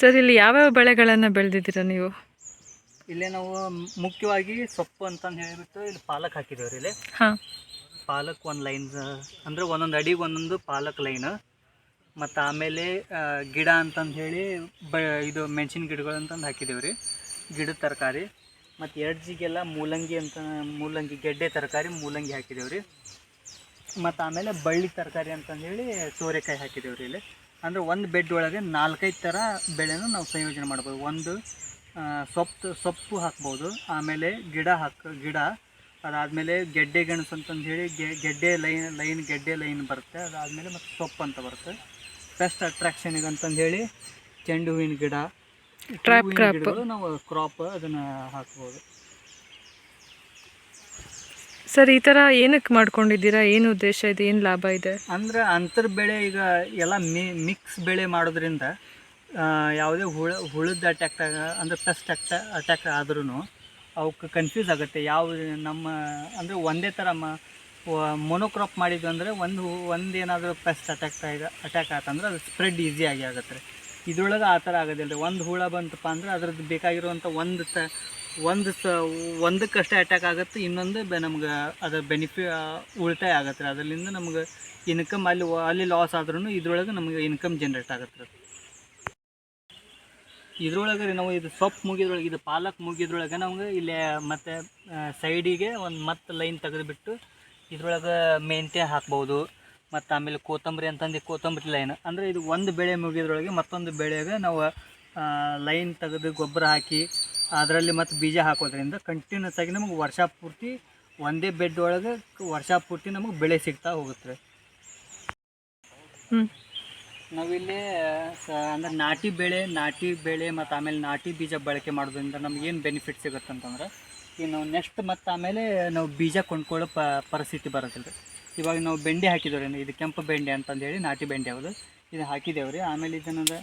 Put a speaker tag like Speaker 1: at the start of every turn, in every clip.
Speaker 1: Sir ಇಲ್ಲಿ ಯಾವ್ಯಾವ ಬೆಳೆಗಳನ್ನು ಬೆಳೆದಿದ್ದೀರಾ ನೀವು?
Speaker 2: ಇಲ್ಲೇ ನಾವು ಮುಖ್ಯವಾಗಿ ಸೊಪ್ಪು ಅಂತಂದು ಹೇಳಿಬಿಟ್ಟು ಇಲ್ಲಿ ಪಾಲಕ್ ಹಾಕಿದ್ದೇವೆ ರೀ. ಇಲ್ಲಿ
Speaker 1: ಹಾಂ,
Speaker 2: ಪಾಲಕ್ ಒಂದು ಲೈನ್ ಅಂದರೆ ಒಂದೊಂದು ಅಡಿಗೆ ಒಂದೊಂದು ಪಾಲಕ್ ಲೈನ್, ಮತ್ತು ಆಮೇಲೆ ಗಿಡ ಅಂತಂದು ಹೇಳಿ ಇದು ಮೆಣಸಿನ ಗಿಡಗಳು ಅಂತಂದು ಹಾಕಿದ್ದೇವೆ ರೀ, ಗಿಡದ ತರಕಾರಿ. ಮತ್ತು ಎಡ್ಜಿಗೆಲ್ಲ ಮೂಲಂಗಿ ಗೆಡ್ಡೆ ತರಕಾರಿ ಮೂಲಂಗಿ ಹಾಕಿದ್ದೇವೆ ರೀ. ಮತ್ತು ಆಮೇಲೆ ಬಳ್ಳಿ ತರಕಾರಿ ಅಂತಂದೇಳಿ ಸೋರೆಕಾಯಿ ಹಾಕಿದ್ದೇವೆ ರೀ. ಇಲ್ಲಿ ಅಂದರೆ ಒಂದು ಬೆಡ್ ಒಳಗೆ 4-5 ಥರ ಬೆಳೆನೂ ನಾವು ಸಂಯೋಜನೆ ಮಾಡ್ಬೋದು. ಒಂದು ಸೊಪ್ಪು ಹಾಕ್ಬೋದು, ಆಮೇಲೆ ಗಿಡ ಅದಾದಮೇಲೆ ಗೆಡ್ಡೆ ಗೆಣಸು ಅಂತಂದು ಹೇಳಿ ಗೆಡ್ಡೆ ಲೈನ್ ಬರುತ್ತೆ. ಅದಾದಮೇಲೆ ಮತ್ತು ಸೊಪ್ಪು ಅಂತ ಬರುತ್ತೆ. ಬೆಸ್ಟ್ ಅಟ್ರಾಕ್ಷನಿಗೆ ಅಂತಂದು ಹೇಳಿ ಚೆಂಡು ಹೂವಿನ ಗಿಡಗಳು ನಾವು ಕ್ರಾಪ್ ಅದನ್ನು ಹಾಕ್ಬೋದು.
Speaker 1: ಸರ್ ಈ ಥರ ಏನಕ್ಕೆ ಮಾಡ್ಕೊಂಡಿದ್ದೀರಾ? ಏನು ಉದ್ದೇಶ ಇದೆ, ಏನು ಲಾಭ ಇದೆ?
Speaker 2: ಅಂದರೆ ಅಂತರ್ ಬೆಳೆ ಈಗ ಎಲ್ಲ ಮಿಕ್ಸ್ ಬೆಳೆ ಮಾಡೋದ್ರಿಂದ ಯಾವುದೇ ಹುಳದ ಅಟ್ಯಾಕ್ ಅಂದರೆ ಪೆಸ್ಟ್ ಅಟ್ಯಾಕ್ ಆದ್ರೂ ಅವಕ್ಕೆ ಕನ್ಫ್ಯೂಸ್ ಆಗುತ್ತೆ. ಯಾವ ನಮ್ಮ ಅಂದರೆ ಒಂದೇ ಥರ ಮೊನೋಕ್ರಾಪ್ ಮಾಡಿದ್ವಿ ಅಂದರೆ ಒಂದೇನಾದರೂ ಪೆಸ್ಟ್ ಅಟ್ಯಾಕ್ ಆತಂದ್ರೆ ಅದು ಸ್ಪ್ರೆಡ್ ಈಸಿಯಾಗಿ ಆಗುತ್ತೆ ರೀ. ಇದ್ರೊಳಗೆ ಆ ಥರ ಆಗೋದಿಲ್ಲ ರೀ. ಒಂದು ಹುಳ ಬಂತಪ್ಪ ಅಂದ್ರೆ ಅದ್ರದ್ದು ಬೇಕಾಗಿರುವಂಥ ಒಂದಕ್ಕಷ್ಟೇ ಅಟ್ಯಾಕ್ ಆಗುತ್ತೆ, ಇನ್ನೊಂದು ನಮ್ಗೆ ಅದರ ಉಳಿತಾಯ ಆಗುತ್ತೆ ರೀ. ಅದರಿಂದ ನಮ್ಗೆ ಇನ್ಕಮ್ ಅಲ್ಲಿ ಲಾಸ್ ಆದ್ರೂ ಇದ್ರೊಳಗೆ ನಮಗೆ ಇನ್ಕಮ್ ಜನ್ರೇಟ್ ಆಗುತ್ತೆ ರೀ. ಇದ್ರೊಳಗೆ ರೀ ನಾವು ಇದು ಸೊಪ್ಪು ಮುಗಿದ್ರೊಳಗೆ, ಇದು ಪಾಲಕ್ ಮುಗಿದ್ರೊಳಗೆ ನಮ್ಗೆ ಇಲ್ಲೇ ಮತ್ತು ಸೈಡಿಗೆ ಮತ್ತೆ ಲೈನ್ ತೆಗೆದುಬಿಟ್ಟು ಇದ್ರೊಳಗೆ ಮೆಂತ್ಯ ಹಾಕ್ಬೋದು. ಮತ್ತು ಆಮೇಲೆ ಕೊತ್ತಂಬರಿ ಲೈನ್ ಅಂದರೆ ಇದು ಒಂದು ಬೆಳೆ ಮುಗಿದ್ರೊಳಗೆ ಮತ್ತೊಂದು ಬೆಳೆಗೆ ನಾವು ಲೈನ್ ತೆಗೆದು ಗೊಬ್ಬರ ಹಾಕಿ ಅದರಲ್ಲಿ ಮತ್ತು ಬೀಜ ಹಾಕೋದ್ರಿಂದ ಕಂಟಿನ್ಯೂಸ್ ಆಗಿ ನಮಗೆ ವರ್ಷ ಪೂರ್ತಿ ಒಂದೇ ಬೆಡ್ ಒಳಗೆ ವರ್ಷ ಪೂರ್ತಿ ನಮಗೆ ಬೆಳೆ ಸಿಗ್ತಾ ಹೋಗುತ್ತೆ ರೀ. ನಾವಿಲ್ಲಿ ಅಂದರೆ ನಾಟಿ ಬೆಳೆ ಮತ್ತು ಆಮೇಲೆ ನಾಟಿ ಬೀಜ ಬಳಕೆ ಮಾಡೋದ್ರಿಂದ ನಮಗೇನು ಬೆನಿಫಿಟ್ ಸಿಗುತ್ತೆ ಅಂತಂದ್ರೆ, ಈಗ ನಾವು ನೆಕ್ಸ್ಟ್ ಮತ್ತು ಆಮೇಲೆ ನಾವು ಬೀಜ ಕೊಂಡ್ಕೊಳ್ಳೋ ಪರಿಸ್ಥಿತಿ ಬರೋದಿಲ್ಲ ರೀ. ಇವಾಗ ನಾವು ಬೆಂಡೆ ಹಾಕಿದ್ದೇವೆ ರೀ, ಇದು ಕೆಂಪು ಬೆಂಡೆ ಅಂತಂದೇಳಿ ನಾಟಿ ಬೆಂಡೆ ಯಾವುದು ಇದು ಹಾಕಿದ್ದೇವೆ ರೀ. ಆಮೇಲೆ ಇದನ್ನು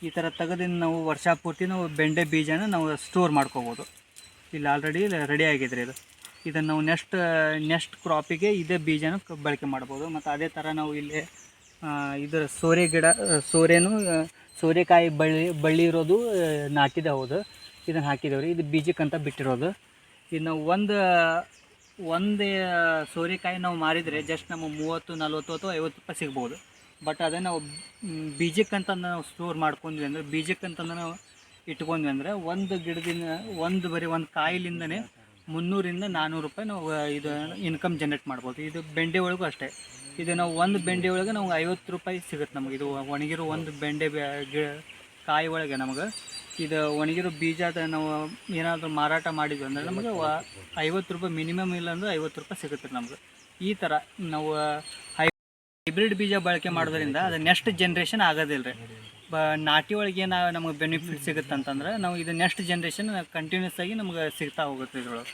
Speaker 2: ಈ ಥರ ತೆಗೆದಿಂದ ನಾವು ವರ್ಷ ಪೂರ್ತಿ ನಾವು ಬೆಂಡೆ ಬೀಜನ ನಾವು ಸ್ಟೋರ್ ಮಾಡ್ಕೋಬೋದು. ಇಲ್ಲಿ ಆಲ್ರೆಡಿ ರೆಡಿ ಆಗಿದೆ ರೀ. ಇದನ್ನು ನಾವು ನೆಕ್ಸ್ಟ್ ಕ್ರಾಪಿಗೆ ಇದೇ ಬೀಜನ ಬಳಕೆ ಮಾಡ್ಬೋದು. ಮತ್ತು ಅದೇ ಥರ ನಾವು ಇಲ್ಲಿ ಇದರ ಸೋರೆಕಾಯಿ ಬಳ್ಳಿ ಇರೋದು ನಾಟಿದೆ, ಹೌದು. ಇದನ್ನು ಹಾಕಿದ್ದೇವೆ ರೀ. ಇದು ಬೀಜಕ್ಕಂತ ಬಿಟ್ಟಿರೋದು. ಇದು ನಾವು ಒಂದು ಸೋರೆಕಾಯಿ ನಾವು ಮಾರಿದರೆ ಜಸ್ಟ್ ನಮಗೆ 30, 40 ಅಥವಾ 50 ರೂಪಾಯಿ ಸಿಗ್ಬೋದು. ಬಟ್ ಅದೇ ನಾವು ಬೀಜಕ್ಕಂತ ನಾವು ಸ್ಟೋರ್ ಮಾಡ್ಕೊಂಡ್ವಿ ಅಂದರೆ, ಬೀಜಕ್ಕಂತಂದು ನಾವು ಇಟ್ಕೊಂಡ್ವಿ ಅಂದರೆ ಒಂದು ಗಿಡದಿಂದ ಬರೀ ಒಂದು ಕಾಯಿಲಿಂದನೇ 300-400 ರೂಪಾಯಿ ನಾವು ಇದು ಇನ್ಕಮ್ ಜನ್ರೇಟ್ ಮಾಡ್ಬೋದು. ಇದು ಬೆಂಡೆ ಒಳಗೂ ಅಷ್ಟೇ. ಇದು ನಾವು ಒಂದು ಬೆಂಡೆ ಒಳಗೆ ನಮ್ಗೆ 50 ರೂಪಾಯಿ ಸಿಗುತ್ತೆ ನಮಗೆ. ಇದು ಒಣಗಿರೋ ಒಂದು ಬೆಂಡೆ ಕಾಯಿ ಒಳಗೆ ನಮಗೆ ಇದು ಒಣಗಿರೋ ಬೀಜದ ನಾವು ಏನಾದರೂ ಮಾರಾಟ ಮಾಡಿದ್ವಿ ಅಂದರೆ ನಮಗೆ 50 ರೂಪಾಯಿ ಮಿನಿಮಮ್ ಇಲ್ಲ ಅಂದರೆ 50 ರೂಪಾಯಿ ಸಿಗುತ್ತೆ ನಮ್ಗೆ. ಈ ಥರ ನಾವು ಹೈಬ್ರಿಡ್ ಬೀಜ ಬಳಕೆ ಮಾಡೋದ್ರಿಂದ ಅದು ನೆಕ್ಸ್ಟ್ ಜನ್ರೇಷನ್ ಆಗೋದಿಲ್ಲ ರೀ. ನಾಟಿ ಒಳಗೆ ಏನು ನಮಗೆ ಬೆನಿಫಿಟ್ ಸಿಗುತ್ತೆ ಅಂತಂದ್ರೆ, ನಾವು ಇದು ನೆಕ್ಸ್ಟ್ ಜನ್ರೇಷನ್ ಕಂಟಿನ್ಯೂಸ್ ಆಗಿ ನಮ್ಗೆ ಸಿಗ್ತಾ ಹೋಗುತ್ತೆ ಇದ್ರೊಳಗೆ.